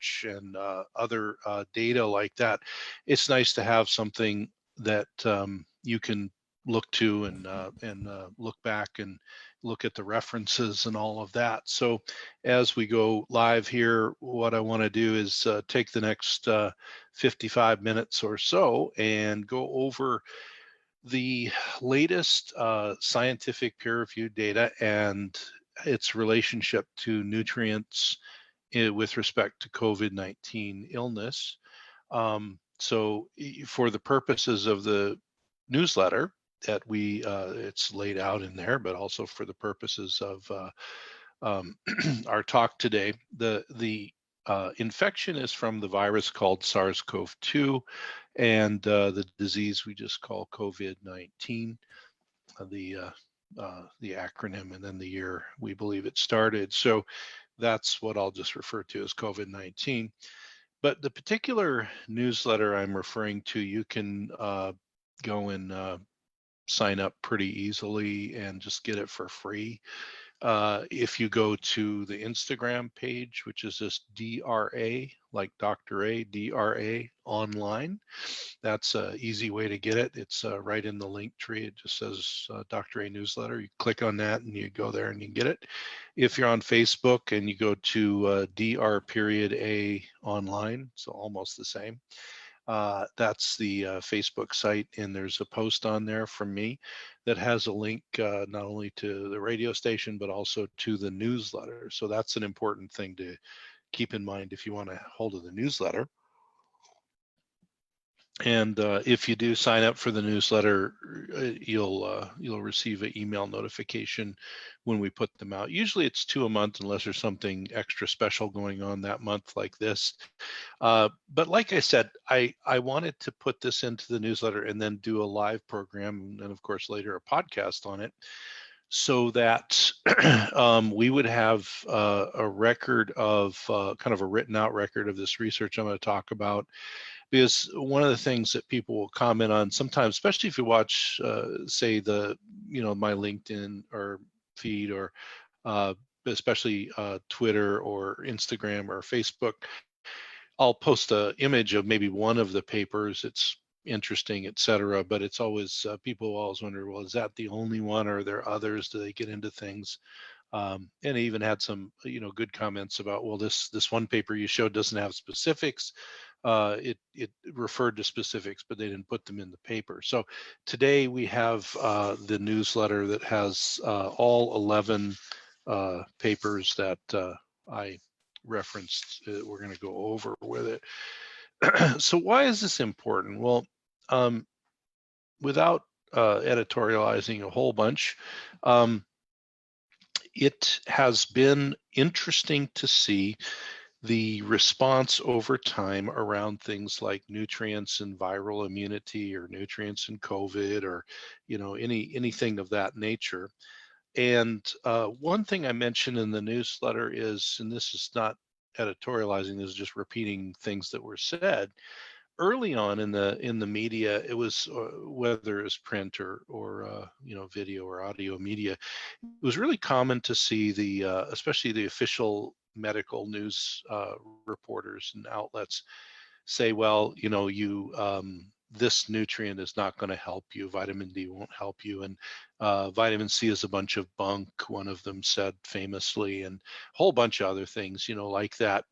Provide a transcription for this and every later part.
research and other data like that, it's nice to have something that you can look to and look back and look at the references and all of that. So as we go live here, what I want to do is take the next 55 minutes or so and go over the latest scientific peer-reviewed data and its relationship to nutrients with respect to COVID-19 illness. So for the purposes of the newsletter that it's laid out in there, but also for the purposes of our talk today, the infection is from the virus called SARS-CoV-2, and the disease we just call COVID-19, the acronym, and then the year we believe it started. So that's what I'll just refer to as COVID-19. But the particular newsletter I'm referring to, you can go and sign up pretty easily and just get it for free. If you go to the Instagram page, which is this DRA, like Dr. A, DRA online, that's an easy way to get it. It's right in the link tree. It just says Dr. A newsletter. You click on that and you go there and you get it. If you're on Facebook and you go to DR.A online, so almost the same. That's the Facebook site, and there's a post on there from me that has a link not only to the radio station, but also to the newsletter. So that's an important thing to keep in mind if you want to hold of the newsletter. And if you do sign up for the newsletter, you'll receive an email notification when we put them out. Usually it's 2 a month, unless there's something extra special going on that month like this. But like I said, I wanted to put this into the newsletter and then do a live program, and of course later a podcast on it, so that we would have a record of kind of a written out record of this research I'm going to talk about. Because one of the things that people will comment on sometimes, especially if you watch, say, my LinkedIn or feed, or especially Twitter or Instagram or Facebook, I'll post an image of maybe one of the papers. It's interesting, etc. But it's always people always wonder, well, is that the only one, or are there others? Do they get into things? And I even had some, good comments about, well, this one paper you showed doesn't have specifics. It referred to specifics, but they didn't put them in the paper. So today we have the newsletter that has all 11 papers that I referenced. We're going to go over with it. So why is this important? Well, without editorializing a whole bunch, it has been interesting to see the response over time around things like nutrients and viral immunity, or nutrients and COVID, or anything of that nature. And one thing I mentioned in the newsletter is, and this is not editorializing, this is just repeating things that were said early on in the media. It was whether it was print or video or audio media, it was really common to see especially the official medical news reporters and outlets say, well, this nutrient is not going to help you. Vitamin D won't help you, and vitamin C is a bunch of bunk, one of them said famously, and a whole bunch of other things, like that.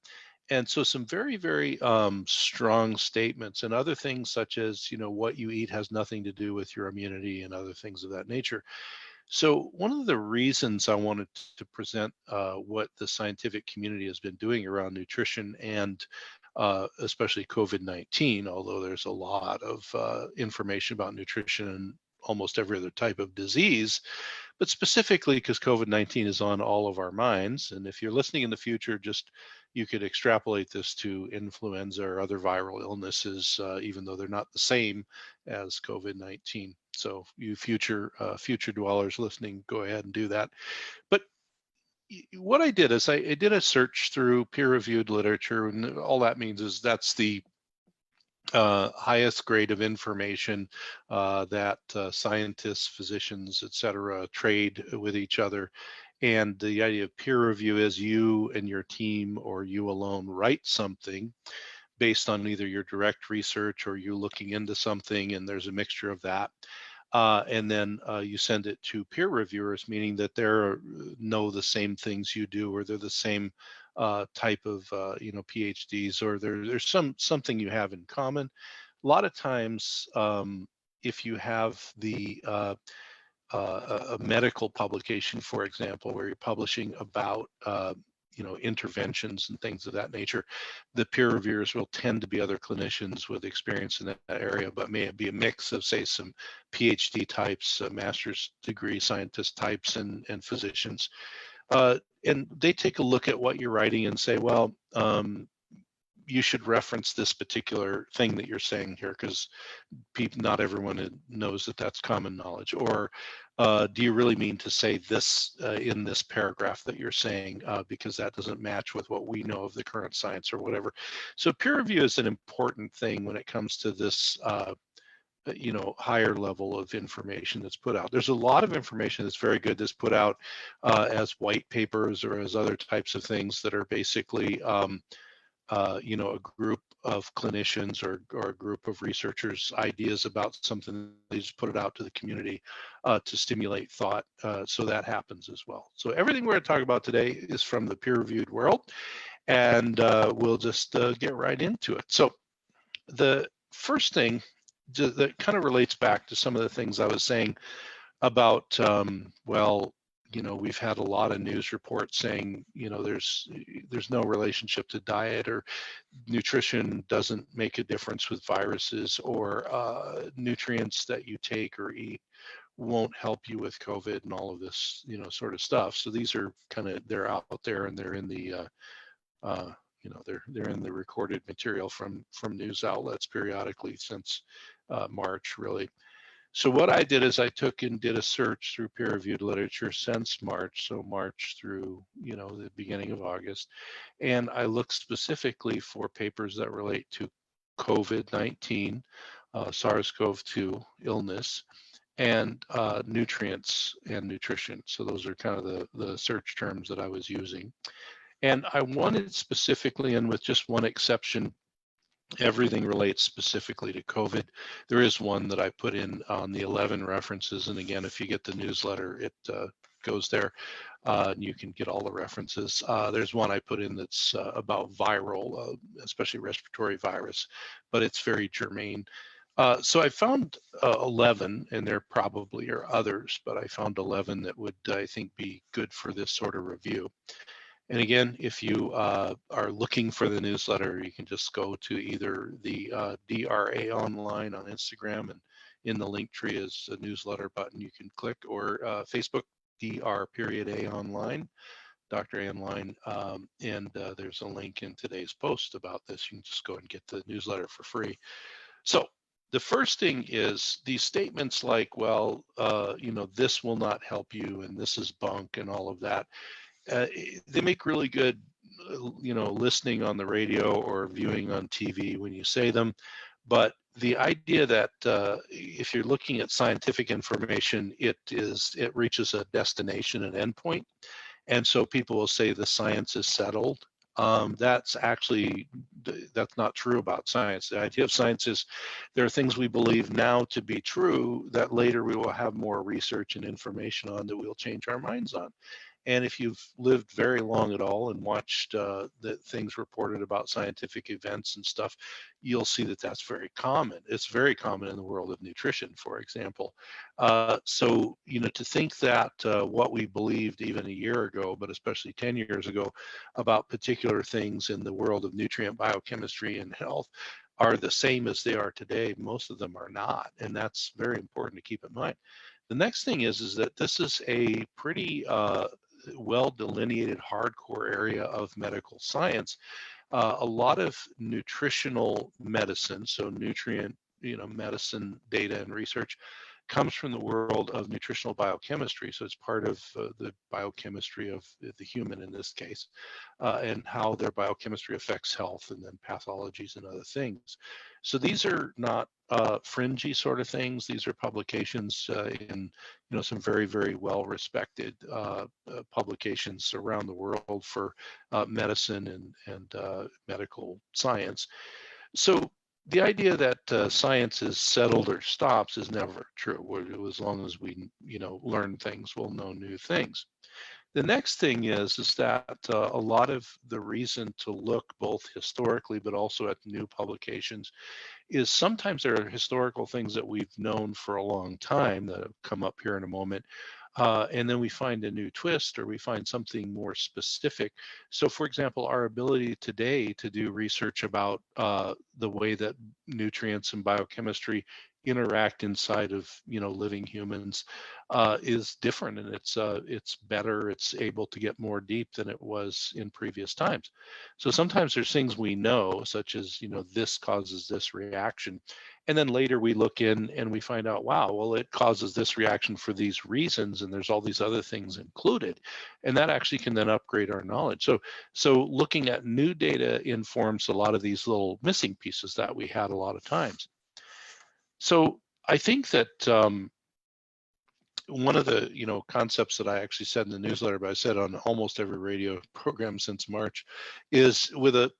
And so some very, very strong statements, and other things such as, what you eat has nothing to do with your immunity, and other things of that nature. So one of the reasons I wanted to present what the scientific community has been doing around nutrition, and especially COVID-19, although there's a lot of information about nutrition and almost every other type of disease, but specifically because COVID-19 is on all of our minds. And if you're listening in the future, you could extrapolate this to influenza or other viral illnesses, even though they're not the same as COVID-19. So you future dwellers listening, go ahead and do that. But what I did is I did a search through peer-reviewed literature, and all that means is that's the highest grade of information that scientists, physicians, etc., trade with each other. And the idea of peer review is you and your team or you alone write something based on either your direct research or you looking into something, and there's a mixture of that. And then you send it to peer reviewers, meaning that they know the same things you do, or they're the same type of PhDs, or there's something you have in common. A lot of times, if you have a medical publication, for example, where you're publishing about interventions and things of that nature, the peer reviewers will tend to be other clinicians with experience in that area, but may be a mix of, say, some PhD types, master's degree scientist types, and physicians. And they take a look at what you're writing and say, well, you should reference this particular thing that you're saying here, because not everyone knows that that's common knowledge. Or do you really mean to say this in this paragraph that you're saying, because that doesn't match with what we know of the current science or whatever. So peer review is an important thing when it comes to this higher level of information that's put out. There's a lot of information that's very good that's put out as white papers or as other types of things that are basically a group of clinicians or a group of researchers' ideas about something. They just put it out to the community to stimulate thought. So that happens as well. So everything we're going to talk about today is from the peer-reviewed world, and we'll just get right into it. So the first thing that kind of relates back to some of the things I was saying about, we've had a lot of news reports saying, there's no relationship to diet, or nutrition doesn't make a difference with viruses, or nutrients that you take or eat won't help you with COVID, and all of this, sort of stuff. So these are they're out there, and they're in the, they're in the recorded material from news outlets periodically since March, really. So what I did is I took and did a search through peer-reviewed literature since March, so March through the beginning of August, and I looked specifically for papers that relate to COVID-19, SARS-CoV-2 illness, and nutrients and nutrition. So those are kind of the search terms that I was using. And I wanted specifically, and with just one exception, everything relates specifically to COVID. There is one that I put in on the 11 references. And again, if you get the newsletter, it goes there. And you can get all the references. There's one I put in that's about viral, especially respiratory virus, but it's very germane. So I found 11, and there probably are others, but I found 11 that would, I think, be good for this sort of review. And again, if you are looking for the newsletter, you can just go to either the DRA Online on Instagram, and in the link tree is a newsletter button you can click, or Facebook, DR.A Online, Dr. A Online, and there's a link in today's post about this. You can just go and get the newsletter for free. So the first thing is these statements like, well, this will not help you, and this is bunk, and all of that. They make really good, listening on the radio or viewing on TV when you say them. But the idea that if you're looking at scientific information, it reaches a destination, an endpoint. And so people will say the science is settled. That's not true about science. The idea of science is there are things we believe now to be true that later we will have more research and information on that we'll change our minds on. And if you've lived very long at all and watched the things reported about scientific events and stuff, you'll see that that's very common. It's very common in the world of nutrition, for example. So, to think that what we believed even a year ago, but especially 10 years ago, about particular things in the world of nutrient biochemistry and health are the same as they are today, most of them are not. And that's very important to keep in mind. The next thing is that this is a pretty well delineated hardcore area of medical science. A lot of nutritional medicine, so nutrient medicine data and research, comes from the world of nutritional biochemistry. So it's part of the biochemistry of the human in this case, and how their biochemistry affects health and then pathologies and other things. So these are not fringy sort of things. These are publications in some very, very well respected publications around the world for medicine and medical science. So the idea that science is settled or stops is never true. As long as we learn things, we'll know new things. The next thing is that a lot of the reason to look both historically but also at new publications is sometimes there are historical things that we've known for a long time that have come up here in a moment. And then we find a new twist or we find something more specific. So for example, our ability today to do research about the way that nutrients and biochemistry interact inside of living humans is different, and it's better. It's able to get more deep than it was in previous times. So sometimes there's things we know, such as this causes this reaction, and then later we look in and we find out, wow, well, it causes this reaction for these reasons, and there's all these other things included, and that actually can then upgrade our knowledge. So looking at new data informs a lot of these little missing pieces that we had a lot of times. So I think that one of the concepts that I actually said in the newsletter, but I said on almost every radio program since March, is with an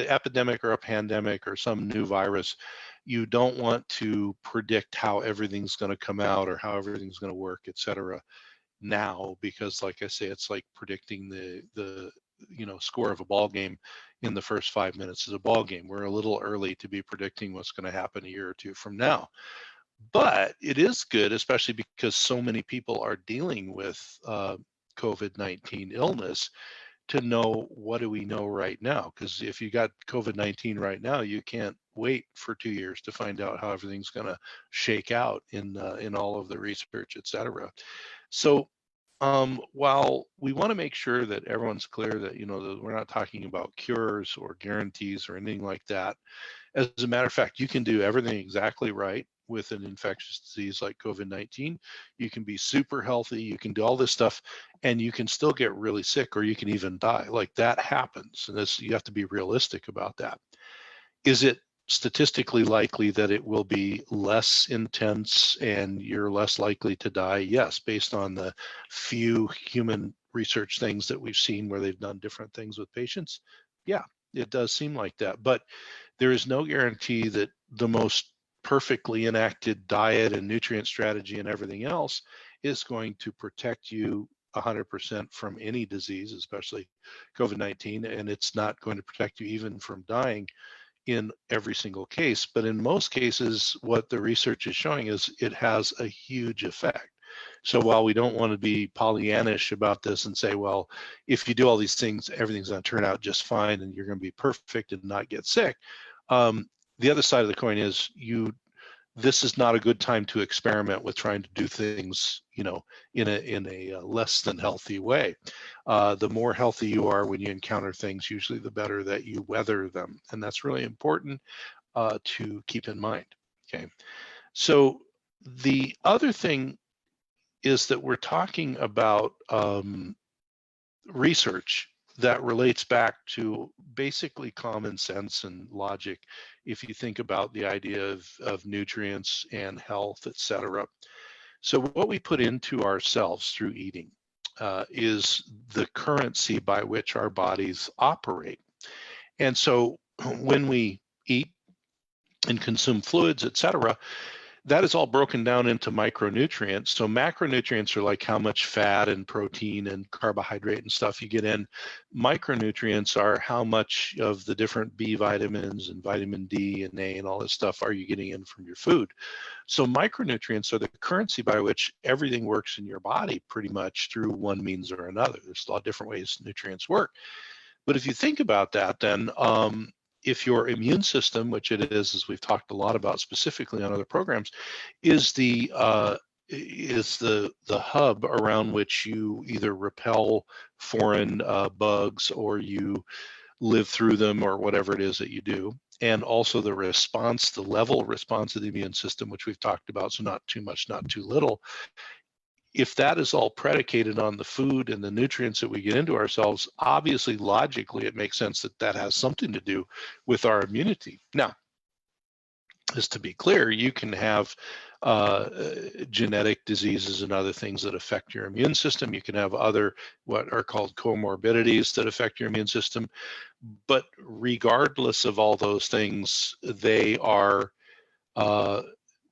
epidemic or a pandemic or some new virus, you don't want to predict how everything's going to come out or how everything's going to work, et cetera, now, because like I say, it's like predicting the score of a ball game in the first 5 minutes of a ball game. We're a little early to be predicting what's going to happen a year or two from now. But it is good, especially because so many people are dealing with COVID-19 illness, to know what do we know right now. Because if you got COVID-19 right now, you can't wait for 2 years to find out how everything's going to shake out in all of the research, et cetera. So while we want to make sure that everyone's clear that that we're not talking about cures or guarantees or anything like that. As a matter of fact, you can do everything exactly right with an infectious disease like COVID-19. You can be super healthy, you can do all this stuff, and you can still get really sick, or you can even die. Like, that happens, and you have to be realistic about that. Is it statistically likely that it will be less intense and you're less likely to die? Yes, based on the few human research things that we've seen where they've done different things with patients. Yeah, it does seem like that, but there is no guarantee that the most perfectly enacted diet and nutrient strategy and everything else is going to protect you 100% from any disease, especially COVID-19, and it's not going to protect you even from dying in every single case. But in most cases, what the research is showing is it has a huge effect. So while we don't want to be Pollyannish about this and say, well, if you do all these things, everything's going to turn out just fine and you're going to be perfect and not get sick. The other side of the coin is this is not a good time to experiment with trying to do things, in a less than healthy way. The more healthy you are when you encounter things, usually the better that you weather them. And that's really important to keep in mind. Okay. So the other thing is that we're talking about research that relates back to basically common sense and logic. If you think about the idea of nutrients and health, et cetera. So what we put into ourselves through eating is the currency by which our bodies operate. And so when we eat and consume fluids, et cetera, that is all broken down into micronutrients. So macronutrients are like how much fat and protein and carbohydrate and stuff you get in. Micronutrients are how much of the different B vitamins and vitamin D and A and all this stuff are you getting in from your food. So micronutrients are the currency by which everything works in your body pretty much through one means or another. There's a lot of different ways nutrients work. But if you think about that, then if your immune system, which it is, as we've talked a lot about specifically on other programs, is the hub around which you either repel foreign bugs or you live through them or whatever it is that you do. And also the response, the level of response of the immune system, which we've talked about, so not too much, not too little. If that is all predicated on the food and the nutrients that we get into ourselves, obviously, logically, it makes sense that that has something to do with our immunity. Now, just to be clear, you can have genetic diseases and other things that affect your immune system. You can have other what are called comorbidities that affect your immune system. But regardless of all those things, they are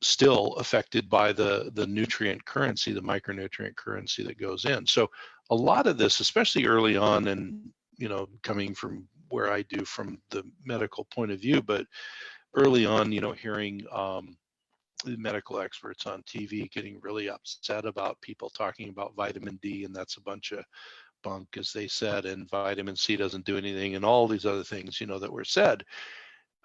still affected by the nutrient currency, the micronutrient currency that goes in. So a lot of this, especially early on, and coming from where I do from the medical point of view, but early on, hearing medical experts on TV getting really upset about people talking about vitamin D, and that's a bunch of bunk, as they said, and vitamin C doesn't do anything, and all these other things, that were said.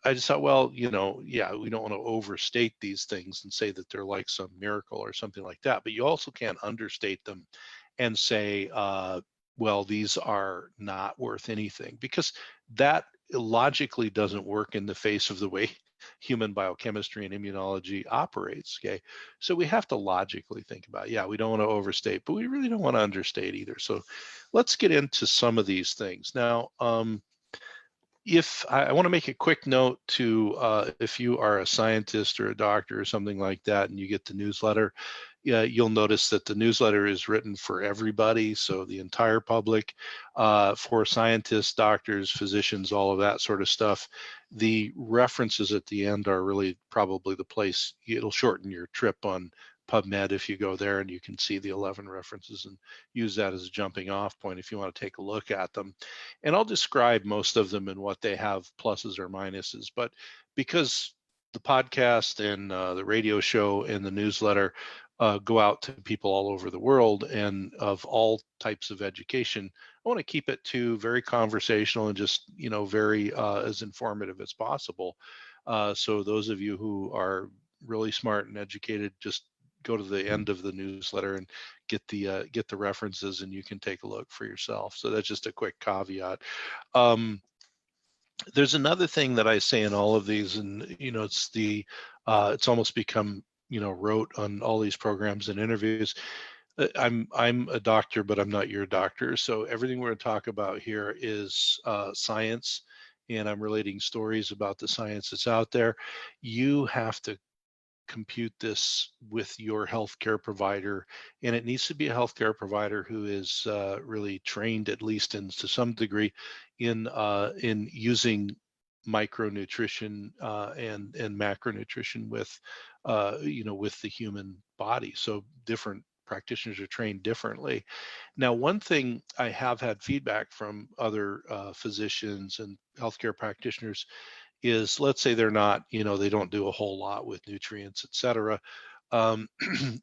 I just thought, well, yeah, we don't want to overstate these things and say that they're like some miracle or something like that, but you also can't understate them and say, well, these are not worth anything, because that logically doesn't work in the face of the way human biochemistry and immunology operates. Okay, so we have to logically think about, yeah, we don't want to overstate, but we really don't want to understate either. So let's get into some of these things now. If I want to make a quick note to, if you are a scientist or a doctor or something like that, and you get the newsletter, you'll notice that the newsletter is written for everybody, so the entire public, for scientists, doctors, physicians, all of that sort of stuff. The references at the end are really probably the place. It'll shorten your trip on PubMed if you go there, and you can see the 11 references and use that as a jumping off point if you want to take a look at them. And I'll describe most of them and what they have pluses or minuses, but because the podcast and the radio show and the newsletter go out to people all over the world and of all types of education, I want to keep it to very conversational and just, very as informative as possible. So those of you who are really smart and educated, just go to the end of the newsletter and get the references, and you can take a look for yourself. So that's just a quick caveat. There's another thing that I say in all of these, and it's almost become rote on all these programs and interviews. I'm a doctor, but I'm not your doctor. So everything we're going to talk about here is science, and I'm relating stories about the science that's out there. You have to compute this with your healthcare provider, and it needs to be a healthcare provider who is really trained, at least to some degree, in using micronutrition and macronutrition with with the human body. So different practitioners are trained differently. Now, one thing I have had feedback from other physicians and healthcare practitioners is, let's say they're not, they don't do a whole lot with nutrients, et cetera.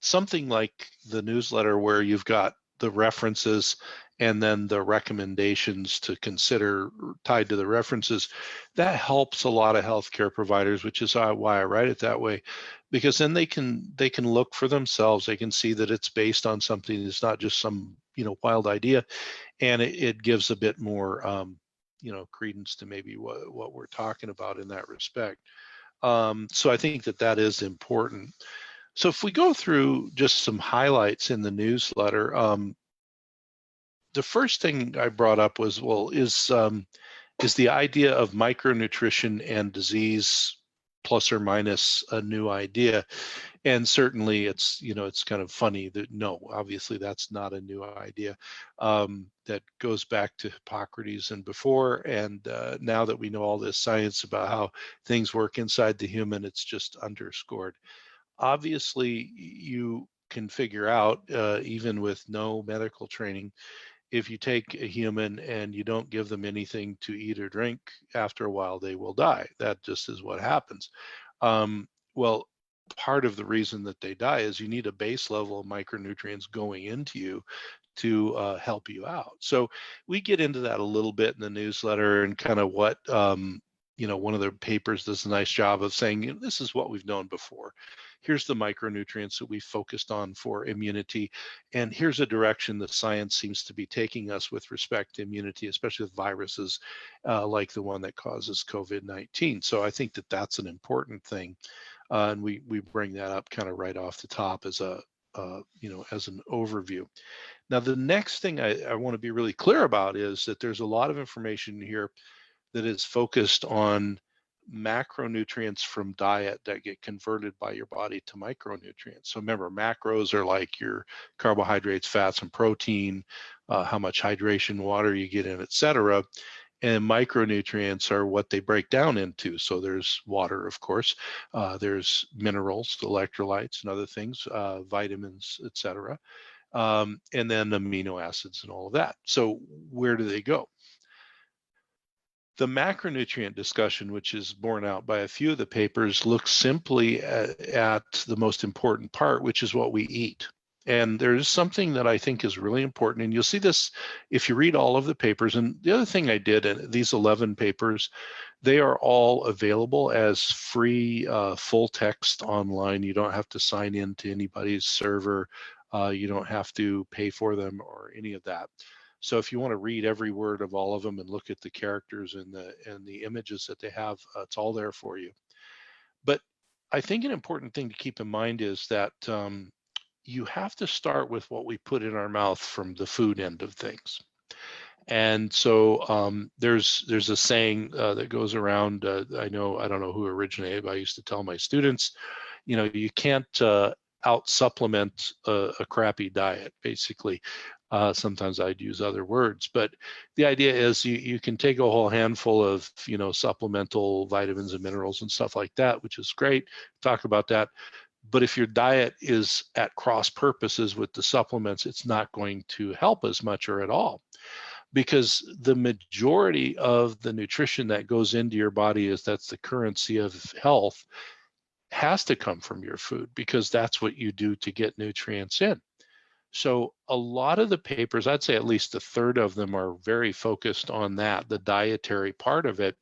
Something like the newsletter where you've got the references and then the recommendations to consider tied to the references, that helps a lot of healthcare providers, which is why I write it that way, because then they can look for themselves. They can see that it's based on something that's not just some wild idea, and it gives a bit more credence to maybe what we're talking about in that respect. So I think that is important. So if we go through just some highlights in the newsletter, the first thing I brought up was, is the idea of micronutrition and disease plus or minus a new idea? And certainly it's kind of funny that, no, obviously that's not a new idea. That goes back to Hippocrates and before, and now that we know all this science about how things work inside the human, it's just underscored. Obviously, you can figure out, even with no medical training, if you take a human and you don't give them anything to eat or drink, after a while they will die. That just is what happens. Well, part of the reason that they die is you need a base level of micronutrients going into you to help you out. So we get into that a little bit in the newsletter, and kind of what one of the papers does a nice job of saying, this is what we've known before. Here's the micronutrients that we focused on for immunity. And here's a direction the science seems to be taking us with respect to immunity, especially with viruses like the one that causes COVID-19. So I think that that's an important thing. And we bring that up kind of right off the top as a, as an overview. Now, the next thing I want to be really clear about is that there's a lot of information here that is focused on macronutrients from diet that get converted by your body to micronutrients. So remember, macros are like your carbohydrates, fats, and protein, how much hydration, water you get in, et cetera. And micronutrients are what they break down into. So there's water, of course, there's minerals, electrolytes, and other things, vitamins, et cetera, and then amino acids and all of that. So where do they go? The macronutrient discussion, which is borne out by a few of the papers, looks simply at the most important part, which is what we eat. And there's something that I think is really important, and you'll see this if you read all of the papers. And the other thing I did, and these 11 papers, they are all available as free full text online. You don't have to sign in to anybody's server. You don't have to pay for them or any of that. So if you want to read every word of all of them and look at the characters and the images that they have, it's all there for you. But I think an important thing to keep in mind is that you have to start with what we put in our mouth from the food end of things. And so there's a saying that goes around. I don't know who originated, but I used to tell my students, you can't out supplement a crappy diet, basically. Sometimes I'd use other words, but the idea is you can take a whole handful of supplemental vitamins and minerals and stuff like that, which is great. Talk about that. But if your diet is at cross purposes with the supplements, it's not going to help as much or at all, because the majority of the nutrition that goes into your body that's the currency of health, has to come from your food, because that's what you do to get nutrients in. So a lot of the papers, I'd say at least a third of them, are very focused on that, the dietary part of it,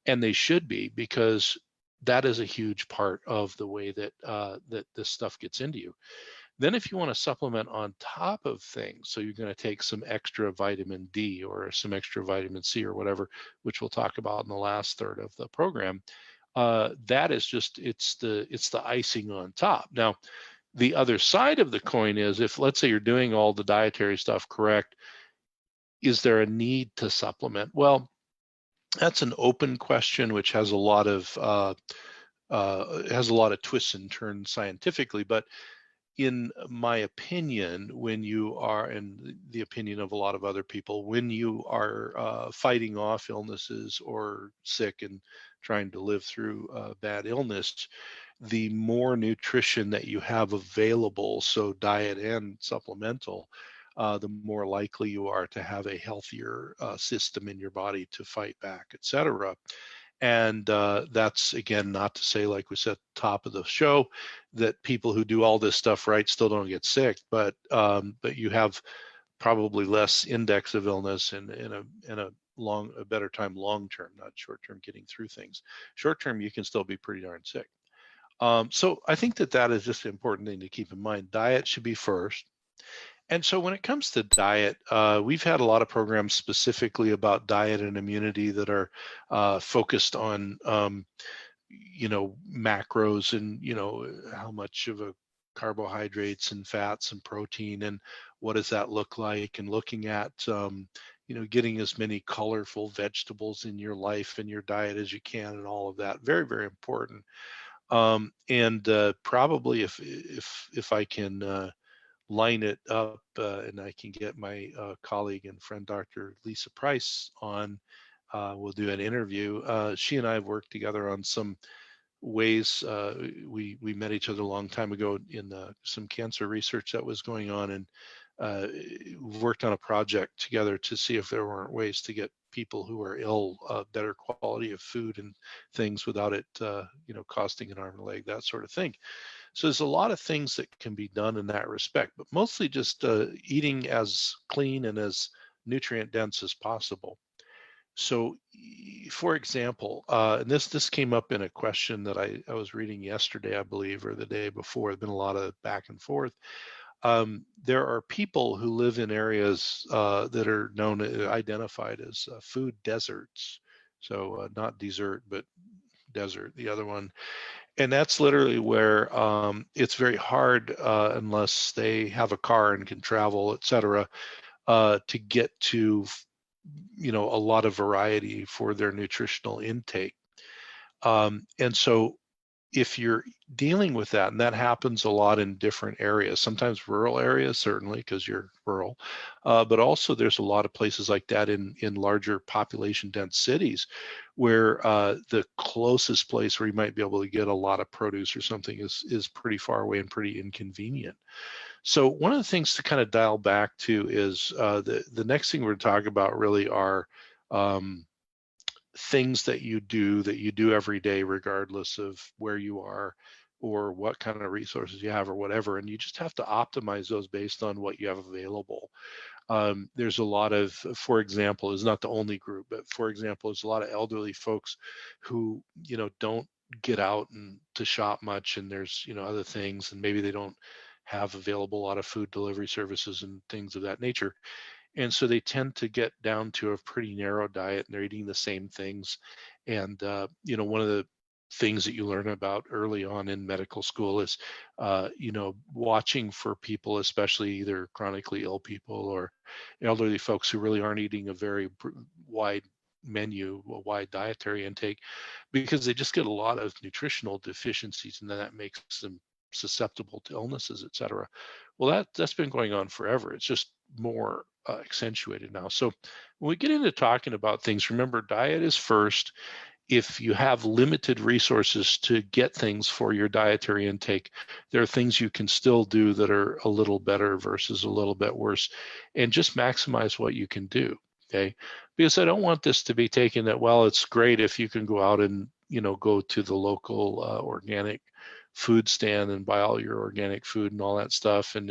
and they should be, because that is a huge part of the way that that this stuff gets into you. Then if you want to supplement on top of things, so you're going to take some extra vitamin D or some extra vitamin C or whatever, which we'll talk about in the last third of the program, that is just, it's the icing on top. Now, the other side of the coin is, if let's say you're doing all the dietary stuff correct, is there a need to supplement? Well, that's an open question, which has a lot of twists and turns scientifically. But in my opinion, when you are, and the opinion of a lot of other people, when you are fighting off illnesses or sick and trying to live through bad illness, the more nutrition that you have available, so diet and supplemental, the more likely you are to have a healthier system in your body to fight back, et cetera. And that's, again, not to say, like we said at the top of the show, that people who do all this stuff right still don't get sick, but you have probably less index of illness and a better time long term, not short term, getting through things. Short term, you can still be pretty darn sick. So I think that is just an important thing to keep in mind. Diet should be first. And so when it comes to diet, we've had a lot of programs specifically about diet and immunity that are focused on, macros and, how much of a carbohydrates and fats and protein, and what does that look like, and looking at, getting as many colorful vegetables in your life and your diet as you can, and all of that. Very, very important. And probably if I can line it up, and I can get my colleague and friend, Dr. Lisa Price, on, we'll do an interview. She and I have worked together on some ways. We met each other a long time ago in some cancer research that was going on, and worked on a project together to see if there weren't ways to get people who are ill better quality of food and things without it costing an arm and a leg, that sort of thing. So there's a lot of things that can be done in that respect, but mostly just eating as clean and as nutrient dense as possible. So, for example, and this came up in a question that I was reading yesterday, I believe, or the day before. There's been a lot of back and forth. There are people who live in areas that are known, identified as food deserts. So not desert, but desert, the other one. And that's literally where it's very hard unless they have a car and can travel, et cetera, to get to, a lot of variety for their nutritional intake. And so if you're dealing with that, and that happens a lot in different areas, sometimes rural areas, certainly because you're rural, but also there's a lot of places like that in larger population dense cities where the closest place where you might be able to get a lot of produce or something is pretty far away and pretty inconvenient. So one of the things to kind of dial back to is the next thing we're talking about really are um, things that you do every day, regardless of where you are or what kind of resources you have or whatever. And you just have to optimize those based on what you have available. There's a lot of, for example, is not the only group, but for example, there's a lot of elderly folks who, don't get out and to shop much, and there's, other things, and maybe they don't have available a lot of food delivery services and things of that nature. And so they tend to get down to a pretty narrow diet, and they're eating the same things. And one of the things that you learn about early on in medical school is watching for people, especially either chronically ill people or elderly folks who really aren't eating a very wide menu, a wide dietary intake, because they just get a lot of nutritional deficiencies, and then that makes them susceptible to illnesses, et cetera. Well, that's been going on forever. It's just more accentuated now. So when we get into talking about things, remember, diet is first. If you have limited resources to get things for your dietary intake, there are things you can still do that are a little better versus a little bit worse, and just maximize what you can do. Okay, because I don't want this to be taken that, well, it's great if you can go out and go to the local organic food stand and buy all your organic food and all that stuff, and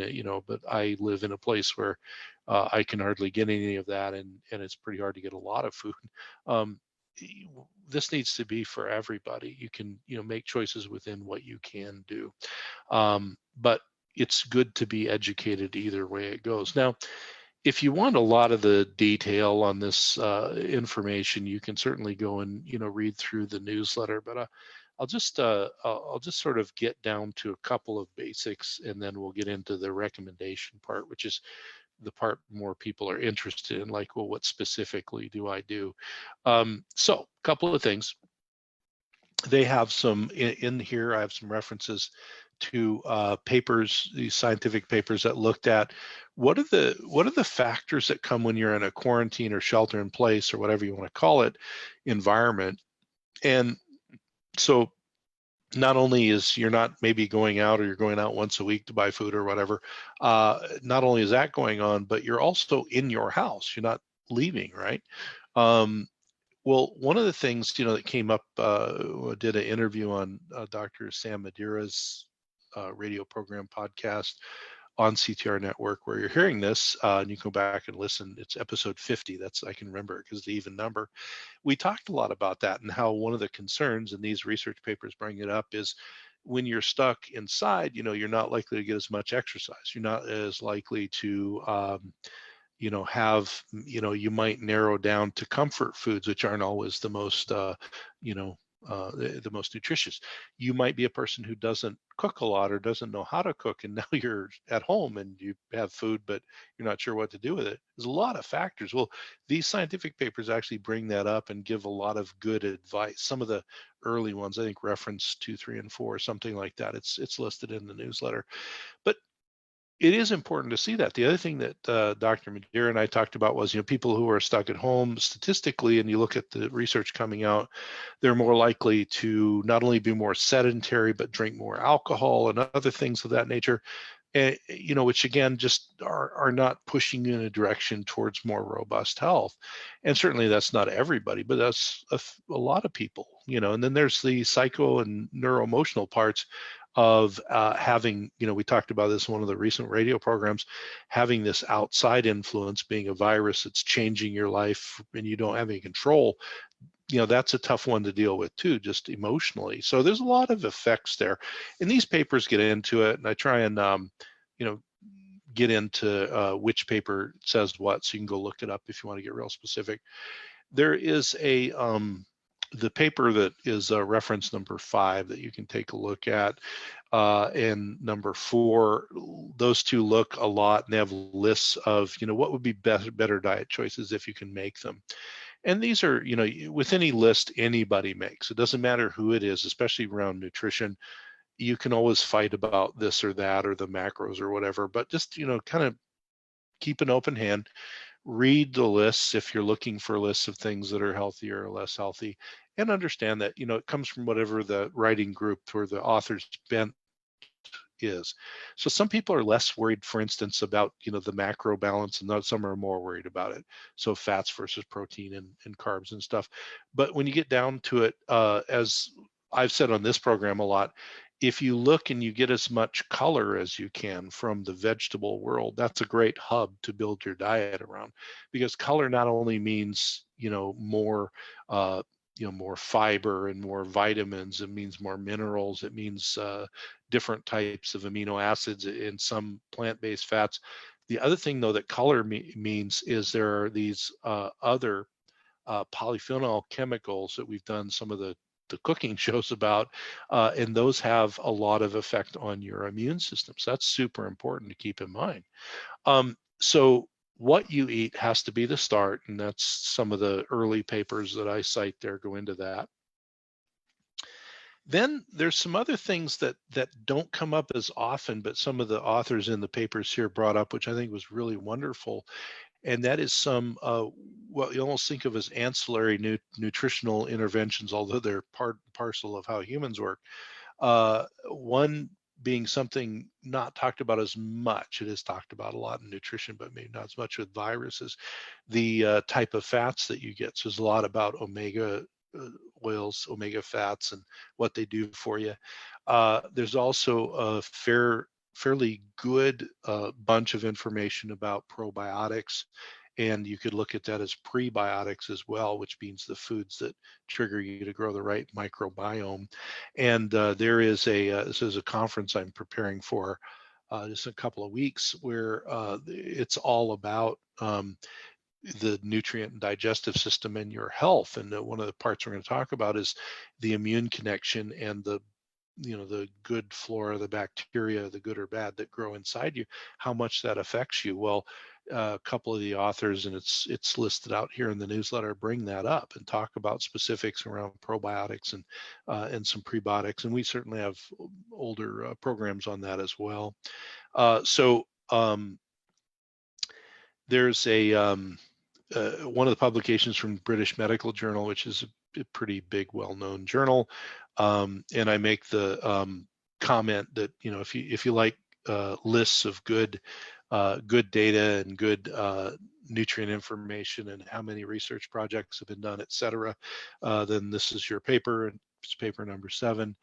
but I live in a place where I can hardly get any of that, and it's pretty hard to get a lot of food. um, this needs to be for everybody. You can make choices within what you can do, but it's good to be educated either way it goes. Now, if you want a lot of the detail on this information, you can certainly go and read through the newsletter. But I'll just sort of get down to a couple of basics, and then we'll get into the recommendation part, which is the part more people are interested in, like, well, what specifically do I do? So a couple of things. They have some in here. I have some references to papers, these scientific papers that looked at what are the factors that come when you're in a quarantine or shelter in place or whatever you want to call it environment. And so not only is you're not maybe going out, or you're going out once a week to buy food or whatever, not only is that going on, but you're also in your house. You're not leaving, right? Um, well, one of the things that came up, did an interview on Dr. Sam Madeira's radio program podcast on CTR Network, where you're hearing this, and you can go back and listen. It's episode 50. That's, I can remember, because the even number. We talked a lot about that, and how one of the concerns, and these research papers bring it up, is when you're stuck inside, you're not likely to get as much exercise. You're not as likely to have, you might narrow down to comfort foods, which aren't always the most, you know, the most nutritious. You might be a person who doesn't cook a lot or doesn't know how to cook, and now you're at home and you have food, but you're not sure what to do with it. There's a lot of factors. Well, these scientific papers actually bring that up and give a lot of good advice. Some of the early ones, I think, reference 2, 3, and 4, something like that. It's listed in the newsletter. But it is important to see that. The other thing that Dr. Madeira and I talked about was, people who are stuck at home, statistically, and you look at the research coming out, they're more likely to not only be more sedentary, but drink more alcohol and other things of that nature, which again just are not pushing you in a direction towards more robust health. And certainly that's not everybody, but that's a lot of people, and then there's the psycho and neuroemotional parts. of having, we talked about this in one of the recent radio programs, having this outside influence being a virus that's changing your life and you don't have any control. That's a tough one to deal with too, just emotionally. So there's a lot of effects there, and these papers get into it, and I try and get into which paper says what, so you can go look it up if you want to get real specific. There is the paper that is reference number 5 that you can take a look at, and number 4. Those two look a lot, and they have lists of what would be better diet choices if you can make them. And these are, with any list anybody makes. It doesn't matter who it is, especially around nutrition. You can always fight about this or that or the macros or whatever, but just, kind of keep an open hand. Read the lists if you're looking for lists of things that are healthier or less healthy, and understand that, it comes from whatever the writing group or the author's bent is. So some people are less worried, for instance, about the macro balance, and some are more worried about it. So fats versus protein and carbs and stuff. But when you get down to it, as I've said on this program a lot, if you look and you get as much color as you can from the vegetable world, that's a great hub to build your diet around, because color not only means more more fiber and more vitamins. It means more minerals. It means different types of amino acids in some plant-based fats. The other thing, though, that color means is there are these other polyphenol chemicals that we've done some of the cooking shows about, and those have a lot of effect on your immune system. So that's super important to keep in mind. So what you eat has to be the start, and that's some of the early papers that I cite there go into that. Then there's some other things that don't come up as often, but some of the authors in the papers here brought up, which I think was really wonderful. And that is some what you almost think of as ancillary nutritional interventions, although they're part and parcel of how humans work. One being something not talked about as much. It is talked about a lot in nutrition, but maybe not as much with viruses. The type of fats that you get. So there's a lot about omega oils, omega fats, and what they do for you. There's also a fairly good bunch of information about probiotics, and you could look at that as prebiotics as well, which means the foods that trigger you to grow the right microbiome. And there is this is a conference I'm preparing for just a couple of weeks, where it's all about the nutrient and digestive system and your health. And one of the parts we're going to talk about is the immune connection and the good flora, the bacteria, the good or bad that grow inside you, how much that affects you. Well, a couple of the authors, and it's listed out here in the newsletter, bring that up and talk about specifics around probiotics and some prebiotics. And we certainly have older programs on that as well. There's one of the publications from British Medical Journal, which is a pretty big, well-known journal, and I make the comment that if you like lists of good data and good nutrient information and how many research projects have been done, et cetera, then this is your paper, and it's paper number 7.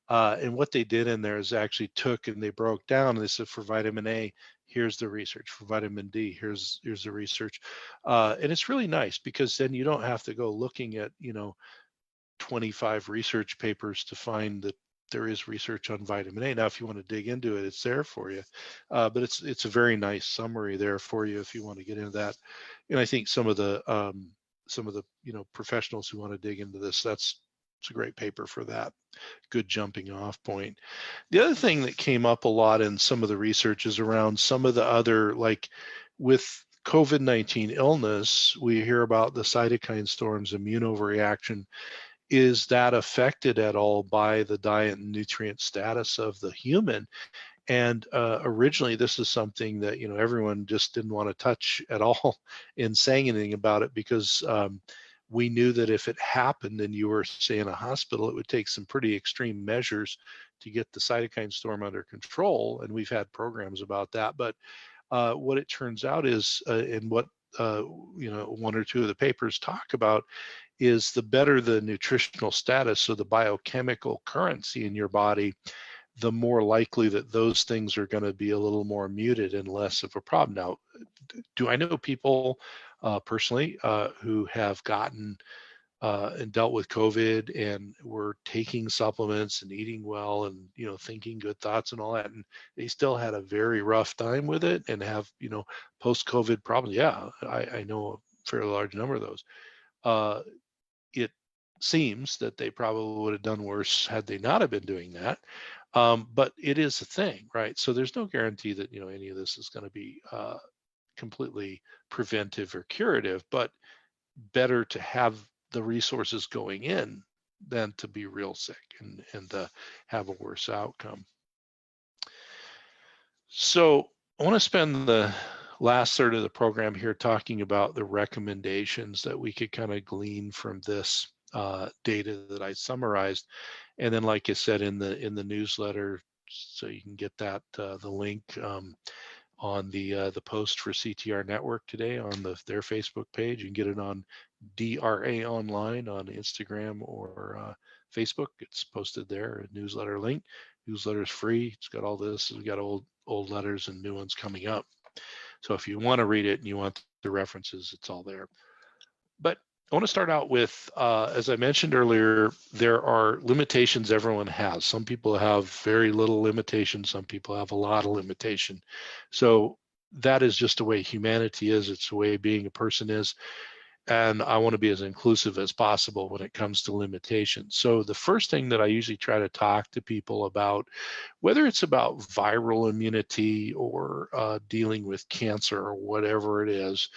And what they did in there is actually took and they broke down, and they said, for vitamin A, here's the research. For vitamin D, here's the research. And it's really nice, because then you don't have to go looking at 25 research papers to find that there is research on vitamin A. Now, if you want to dig into it, it's there for you. But it's a very nice summary there for you if you want to get into that. And I think some of the professionals who want to dig into this, it's a great paper for that. Good jumping off point. The other thing that came up a lot in some of the research is around some of the other, like with COVID-19 illness, we hear about the cytokine storms, immune overreaction. Is that affected at all by the diet and nutrient status of the human? And originally, this is something that everyone just didn't want to touch at all in saying anything about it, because we knew that if it happened and you were, say, in a hospital, it would take some pretty extreme measures to get the cytokine storm under control. And we've had programs about that. But what it turns out is, and what one or two of the papers talk about, is the better the nutritional status, so the biochemical currency in your body, the more likely that those things are going to be a little more muted and less of a problem. Now, do I know people personally who have gotten and dealt with COVID and were taking supplements and eating well and, thinking good thoughts and all that, and they still had a very rough time with it and have, post-COVID problems? Yeah, I know a fairly large number of those. It seems that they probably would have done worse had they not have been doing that. But it is a thing, right? So there's no guarantee that, any of this is going to be completely preventive or curative, but better to have the resources going in than to be real sick and have a worse outcome. So I want to spend the last third of the program here talking about the recommendations that we could kind of glean from this data that I summarized. And then, like I said, in the newsletter, so you can get that the link on the post for CTR Network today on their Facebook page. You can get it on DRA Online on Instagram or Facebook. It's posted there, a newsletter link. Newsletter is free. It's got all this. We've got old letters and new ones coming up. So if you want to read it and you want the references, it's all there. But I want to start out with, as I mentioned earlier, there are limitations everyone has. Some people have very little limitation. Some people have a lot of limitation. So that is just the way humanity is. It's the way being a person is. And I want to be as inclusive as possible when it comes to limitations. So the first thing that I usually try to talk to people about, whether it's about viral immunity or dealing with cancer or whatever it is,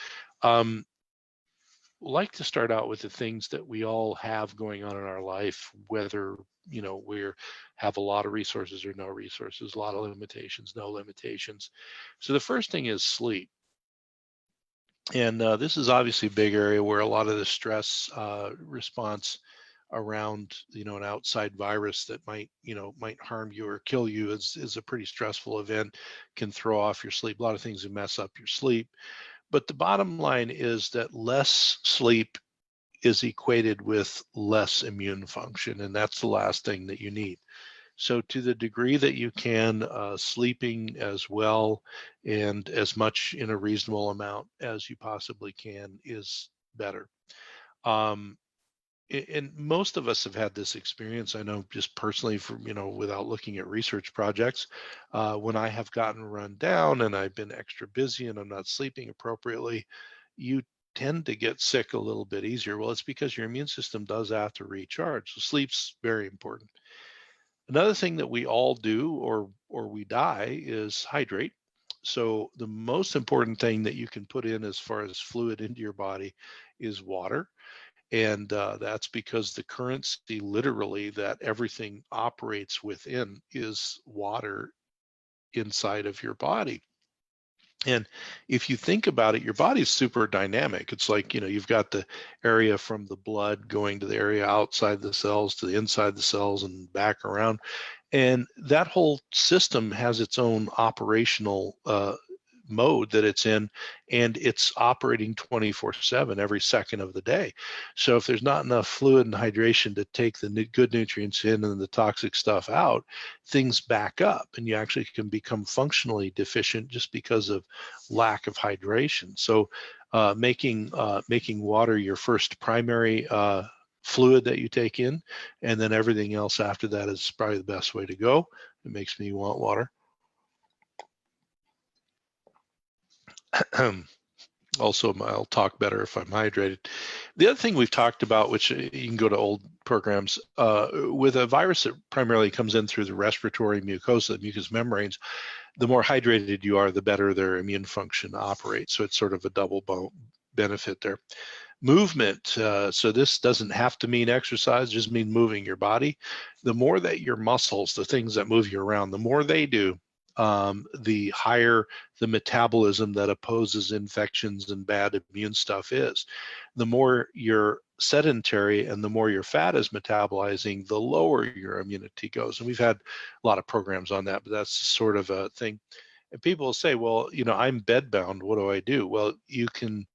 like to start out with the things that we all have going on in our life, whether we have a lot of resources or no resources, a lot of limitations, no limitations. So the first thing is sleep. And this is obviously a big area where a lot of the stress response around an outside virus that might harm you or kill you is a pretty stressful event, can throw off your sleep. A lot of things that mess up your sleep. But the bottom line is that less sleep is equated with less immune function, and that's the last thing that you need. So to the degree that you can, sleeping as well and as much in a reasonable amount as you possibly can is better. And most of us have had this experience. I know just personally from, without looking at research projects, when I have gotten run down and I've been extra busy and I'm not sleeping appropriately, you tend to get sick a little bit easier. Well, it's because your immune system does have to recharge. So sleep's very important. Another thing that we all do or we die is hydrate. So the most important thing that you can put in as far as fluid into your body is water. And that's because the currency literally that everything operates within is water inside of your body. And if you think about it, your body's super dynamic. It's like, you've got the area from the blood going to the area outside the cells to the inside the cells and back around. And that whole system has its own operational mode that it's in, and it's operating 24/7 every second of the day. So if there's not enough fluid and hydration to take the good nutrients in and the toxic stuff out, things back up and you actually can become functionally deficient just because of lack of hydration. So making water your first primary fluid that you take in, and then everything else after that is probably the best way to go. It makes me want water. Also, I'll talk better if I'm hydrated. The other thing we've talked about, which you can go to old programs, with a virus that primarily comes in through the respiratory mucosa, mucous membranes, the more hydrated you are, the better their immune function operates. So it's sort of a double benefit there. Movement, so this doesn't have to mean exercise, just mean moving your body. The more that your muscles, the things that move you around, the more they do, the higher the metabolism that opposes infections and bad immune stuff is. The more you're sedentary and the more your fat is metabolizing, the lower your immunity goes. And we've had a lot of programs on that, but that's sort of a thing. And people will say, well, I'm bedbound. What do I do? Well, you can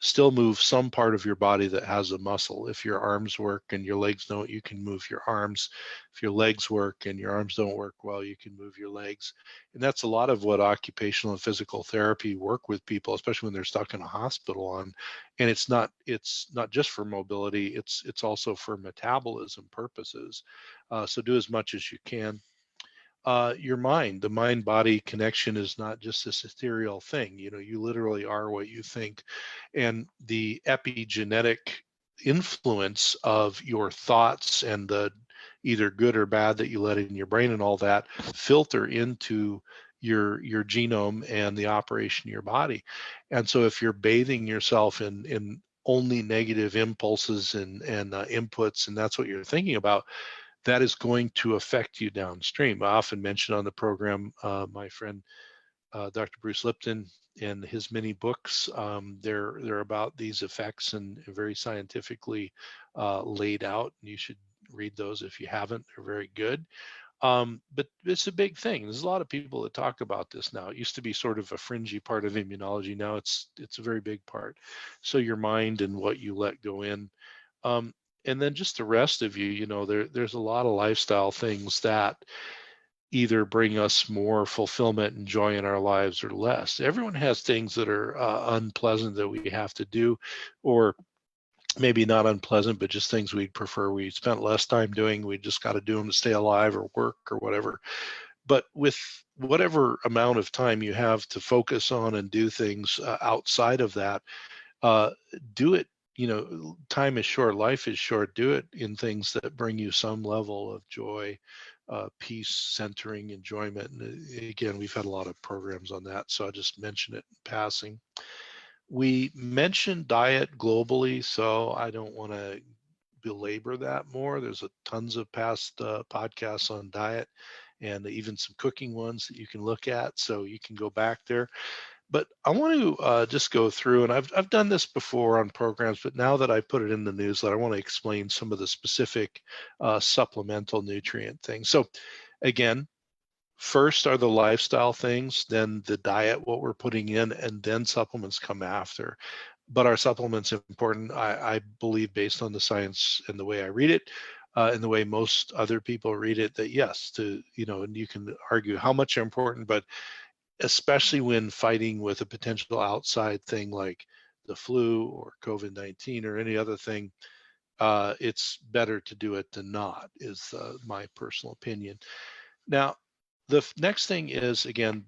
still move some part of your body that has a muscle. If your arms work and your legs don't, you can move your arms. If your legs work and your arms don't work well, you can move your legs. And that's a lot of what occupational and physical therapy work with people, especially when they're stuck in a hospital on. And it's not just for mobility, it's also for metabolism purposes. So do as much as you can. Your mind, the mind body connection is not just this ethereal thing. You literally are what you think. And the epigenetic influence of your thoughts and the either good or bad that you let in your brain and all that filter into your genome and the operation of your body. And so if you're bathing yourself in only negative impulses and inputs, and that's what you're thinking about, that is going to affect you downstream. I often mention on the program, my friend Dr. Bruce Lipton and his many books. They're about these effects and very scientifically laid out. And you should read those if you haven't. They're very good. But it's a big thing. There's a lot of people that talk about this now. It used to be sort of a fringy part of immunology. Now it's a very big part. So your mind and what you let go in. Um, and then just the rest of you, there's a lot of lifestyle things that either bring us more fulfillment and joy in our lives or less. Everyone has things that are unpleasant that we have to do, or maybe not unpleasant, but just things we'd prefer we spent less time doing. We just got to do them to stay alive or work or whatever. But with whatever amount of time you have to focus on and do things outside of that, uh, do it. Time is short, life is short. Do it in things that bring you some level of joy, peace, centering, enjoyment. And again, we've had a lot of programs on that, so I just mention it in passing. We mentioned diet globally, so I don't want to belabor that more. There's tons of past podcasts on diet and even some cooking ones that you can look at, so you can go back there. But I want to just go through, and I've done this before on programs, but now that I put it in the newsletter, I want to explain some of the specific supplemental nutrient things. So again, first are the lifestyle things, then the diet, what we're putting in, and then supplements come after. But our supplements important, I believe, based on the science and the way I read it, and the way most other people read it, that yes, and you can argue how much are important, but especially when fighting with a potential outside thing like the flu or COVID-19 or any other thing, it's better to do it than not, is my personal opinion. Now, the next thing is, again,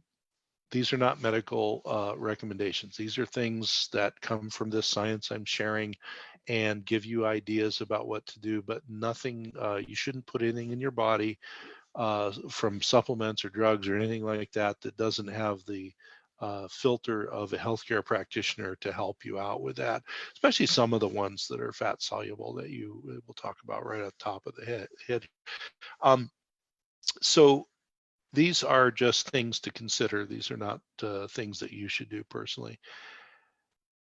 these are not medical recommendations. These are things that come from this science I'm sharing and give you ideas about what to do, but nothing, you shouldn't put anything in your body from supplements or drugs or anything like that that doesn't have the filter of a healthcare practitioner to help you out with that, especially some of the ones that are fat soluble that you will talk about right at the top of the head. So these are just things to consider. These are not things that you should do personally.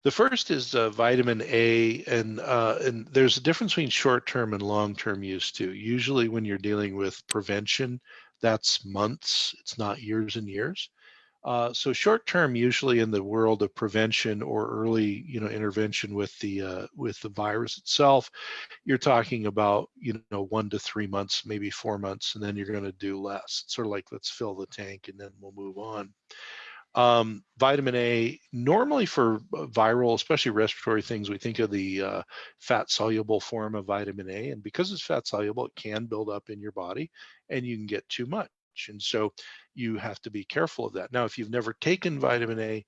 The first is vitamin A, and there's a difference between short-term and long-term use too. Usually when you're dealing with prevention, that's months, it's not years and years. So short-term, usually in the world of prevention or early, intervention with the virus itself, you're talking about 1 to 3 months, maybe 4 months, and then you're going to do less. It's sort of like, let's fill the tank and then we'll move on. Vitamin A, normally for viral, especially respiratory things, we think of the fat soluble form of vitamin A. And because it's fat soluble, it can build up in your body and you can get too much. And so you have to be careful of that. Now, if you've never taken vitamin A,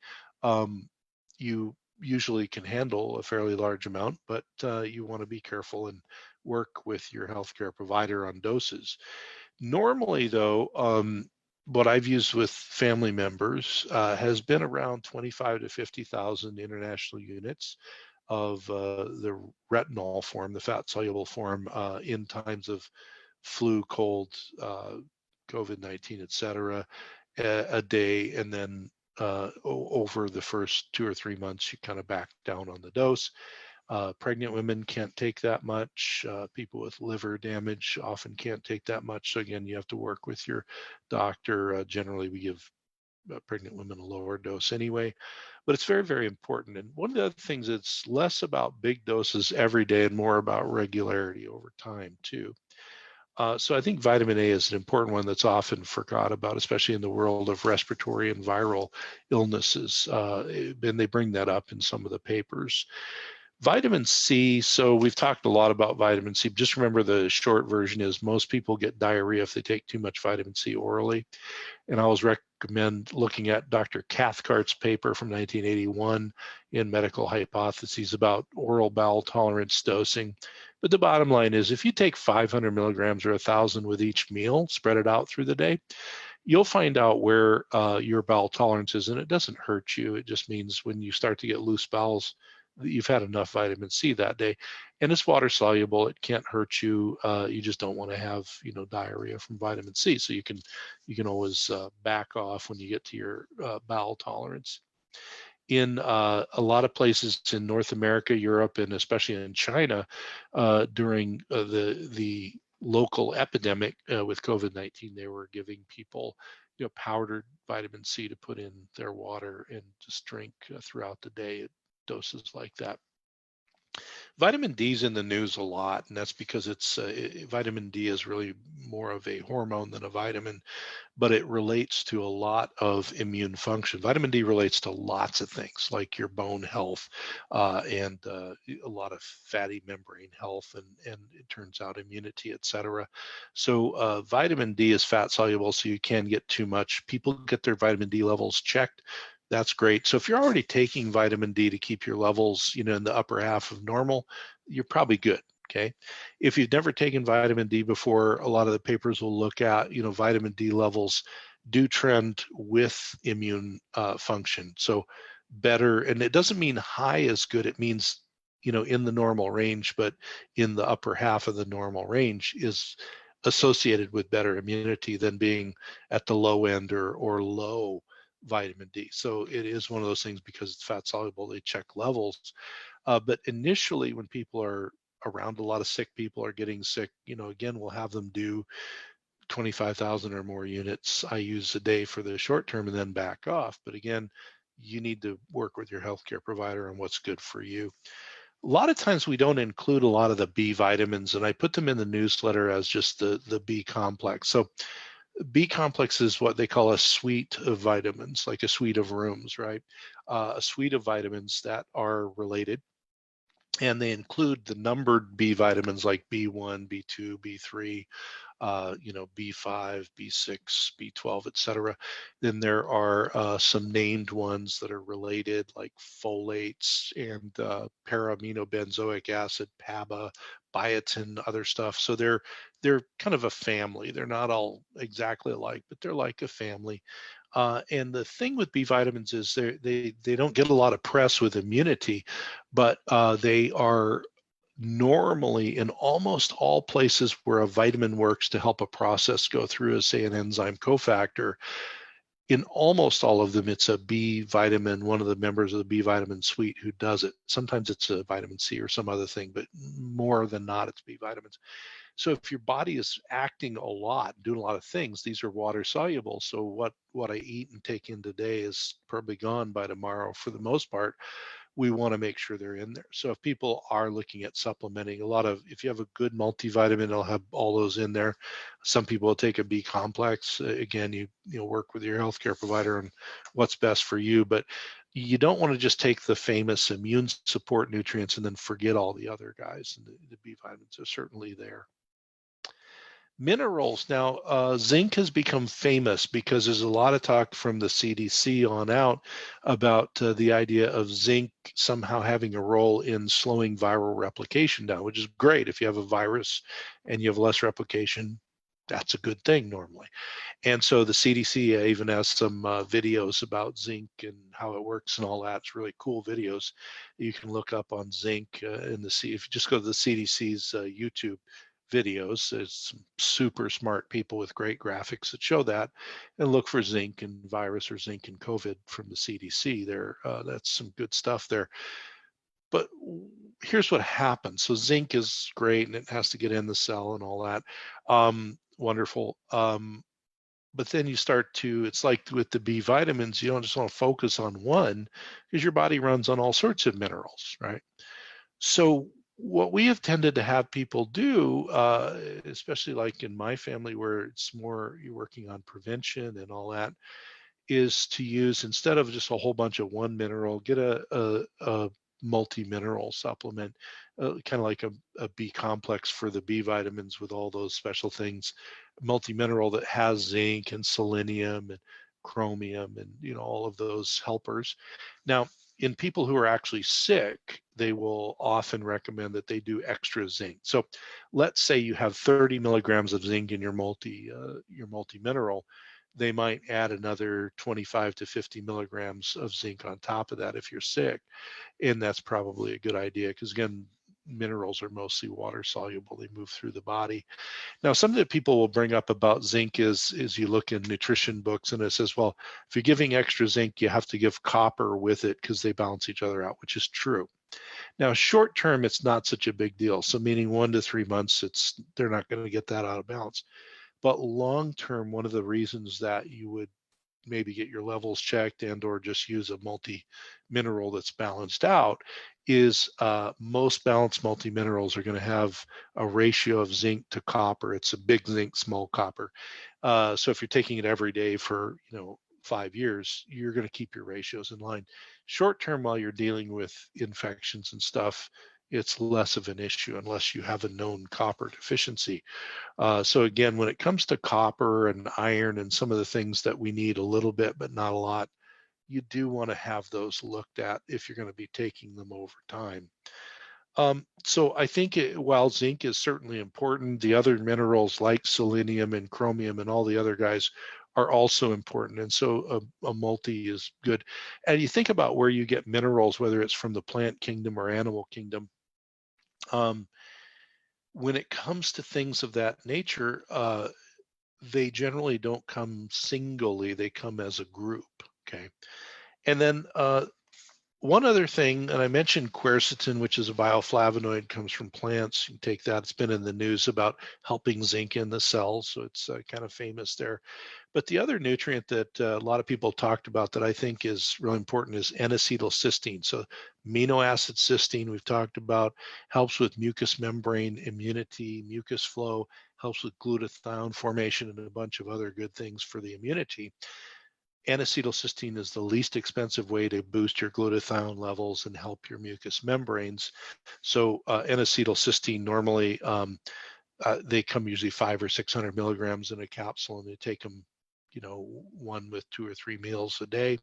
you usually can handle a fairly large amount, but you want to be careful and work with your healthcare provider on doses. Normally, though, what I've used with family members has been around 25 to 50,000 international units of the retinol form, the fat soluble form, in times of flu, cold, COVID-19, et cetera, a day. And then over the first 2 or 3 months, you kind of back down on the dose. Pregnant women can't take that much. People with liver damage often can't take that much. So again, you have to work with your doctor. Generally, we give pregnant women a lower dose anyway. But it's very, very important. And one of the other things, it's less about big doses every day and more about regularity over time too. So I think vitamin A is an important one that's often forgot about, especially in the world of respiratory and viral illnesses. And they bring that up in some of the papers. Vitamin C, so we've talked a lot about vitamin C. Just remember the short version is most people get diarrhea if they take too much vitamin C orally. And I always recommend looking at Dr. Cathcart's paper from 1981 in Medical Hypotheses about oral bowel tolerance dosing. But the bottom line is if you take 500 milligrams or 1,000 with each meal, spread it out through the day, you'll find out where your bowel tolerance is, and it doesn't hurt you. It just means when you start to get loose bowels, you've had enough vitamin C that day, and it's water soluble. It can't hurt you. You just don't want to have diarrhea from vitamin C. So you can always back off when you get to your bowel tolerance. In a lot of places in North America, Europe, and especially in China, during the local epidemic with COVID-19, they were giving people powdered vitamin C to put in their water and just drink throughout the day at doses like that. Vitamin D is in the news a lot, and that's because vitamin D is really more of a hormone than a vitamin, but it relates to a lot of immune function. Vitamin D relates to lots of things like your bone health and a lot of fatty membrane health, and it turns out immunity, etc. So vitamin D is fat soluble, so you can get too much. People get their vitamin D levels checked. That's great. So if you're already taking vitamin D to keep your levels, in the upper half of normal, you're probably good. Okay. If you've never taken vitamin D before, a lot of the papers will look at, vitamin D levels do trend with immune function. So better, and it doesn't mean high is good. It means, in the normal range, but in the upper half of the normal range is associated with better immunity than being at the low end or low vitamin D. So it is one of those things because it's fat soluble, they check levels. But initially, when people are around a lot of sick people are getting sick, again, we'll have them do 25,000 or more units IUs a day for the short term and then back off. But again, you need to work with your healthcare provider on what's good for you. A lot of times we don't include a lot of the B vitamins, and I put them in the newsletter as just the B complex. So B complex is what they call a suite of vitamins, like a suite of rooms, right? A suite of vitamins that are related, and they include the numbered B vitamins like B1, B2, B3, B5, B6, B12, etc. Then there are some named ones that are related, like folates and para-aminobenzoic acid, PABA, biotin, other stuff. So they're kind of a family. They're not all exactly alike, but they're like a family. And the thing with B vitamins is they don't get a lot of press with immunity, but they are normally in almost all places where a vitamin works to help a process go through, as say an enzyme cofactor. In almost all of them, it's a B vitamin, one of the members of the B vitamin suite who does it. Sometimes it's a vitamin C or some other thing, but more than not, it's B vitamins. So if your body is acting a lot, doing a lot of things, these are water soluble. So what I eat and take in today is probably gone by tomorrow for the most part. We want to make sure they're in there. So if people are looking at supplementing, if you have a good multivitamin, it'll have all those in there. Some people will take a B complex. Again, you work with your healthcare provider on what's best for you, but you don't want to just take the famous immune support nutrients and then forget all the other guys. And the B vitamins are certainly there. Minerals. Now, zinc has become famous because there's a lot of talk from the CDC on out about the idea of zinc somehow having a role in slowing viral replication down, which is great. If you have a virus and you have less replication, that's a good thing normally. And so the CDC even has some videos about zinc and how it works and all that. It's really cool videos you can look up on zinc in the if you just go to the CDC's YouTube videos. There's some super smart people with great graphics that show that, and look for zinc and virus or zinc and COVID from the CDC. That's some good stuff there. But here's what happens. So zinc is great, and it has to get in the cell and all that. Wonderful. but then you start to, it's like with the B vitamins, you don't just want to focus on one because your body runs on all sorts of minerals, right? So what we have tended to have people do, especially like in my family where it's more you're working on prevention and all that, is to use, instead of just a whole bunch of one mineral, get a multi-mineral supplement, kind of like a B complex for the B vitamins with all those special things, multi-mineral that has zinc and selenium and chromium and all of those helpers. Now, in people who are actually sick, they will often recommend that they do extra zinc. So let's say you have 30 milligrams of zinc in your multi-mineral, they might add another 25 to 50 milligrams of zinc on top of that if you're sick. And that's probably a good idea because, again, minerals are mostly water soluble. They move through the body. Now, something that people will bring up about zinc is you look in nutrition books and it says, well, if you're giving extra zinc, you have to give copper with it because they balance each other out, which is true. Now, short term, it's not such a big deal. So meaning 1 to 3 months, they're not going to get that out of balance. But long term, one of the reasons that you would maybe get your levels checked and or just use a multi-mineral that's balanced out is most balanced multi-minerals are going to have a ratio of zinc to copper. It's a big zinc, small copper. So if you're taking it every day for 5 years, you're going to keep your ratios in line. Short term, while you're dealing with infections and stuff, it's less of an issue unless you have a known copper deficiency. So again, when it comes to copper and iron and some of the things that we need a little bit but not a lot, you do want to have those looked at if you're going to be taking them over time. So I think while zinc is certainly important, the other minerals like selenium and chromium and all the other guys are also important. And so a multi is good. And you think about where you get minerals, whether it's from the plant kingdom or animal kingdom. When it comes to things of that nature, they generally don't come singly, they come as a group, okay? And then one other thing, and I mentioned quercetin, which is a bioflavonoid, comes from plants. You can take that. It's been in the news about helping zinc in the cells, so it's kind of famous there. But the other nutrient that a lot of people talked about that I think is really important is N-Acetyl Cysteine. So amino acid cysteine we've talked about, helps with mucous membrane immunity, mucus flow, helps with glutathione formation and a bunch of other good things for the immunity. N-Acetyl Cysteine is the least expensive way to boost your glutathione levels and help your mucous membranes. So N-Acetyl Cysteine normally, they come usually 500 or 600 milligrams in a capsule, and they take them, one with 2 or 3 meals a day.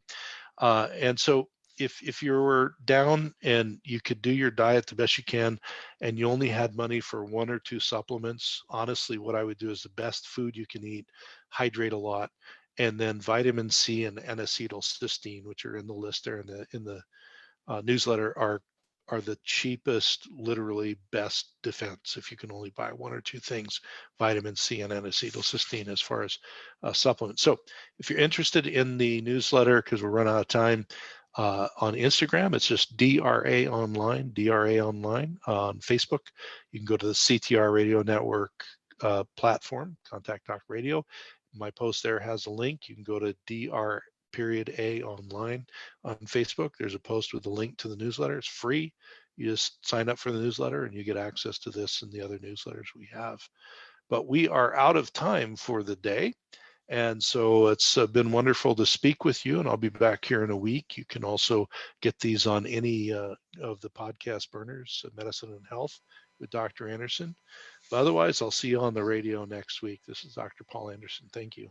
And so if you were down and you could do your diet the best you can, and you only had money for 1 or 2 supplements, honestly, what I would do is the best food you can eat, hydrate a lot, and then vitamin C and N-Acetyl Cysteine, which are in the list there in the newsletter, are the cheapest, literally best defense if you can only buy 1 or 2 things, vitamin C and N-Acetyl Cysteine as far as supplements. So if you're interested in the newsletter, because we're running out of time, on Instagram, it's just DRA Online, DRA Online. On Facebook, you can go to the CTR Radio Network platform, Contact Doc Radio. My post there has a link. You can go to DR.A Online on Facebook. There's a post with a link to the newsletter. It's free. You just sign up for the newsletter and you get access to this and the other newsletters we have. But we are out of time for the day. And so it's been wonderful to speak with you, and I'll be back here in a week. You can also get these on any of the podcast burners, Medicine and Health with Dr. Anderson. But otherwise, I'll see you on the radio next week. This is Dr. Paul Anderson. Thank you.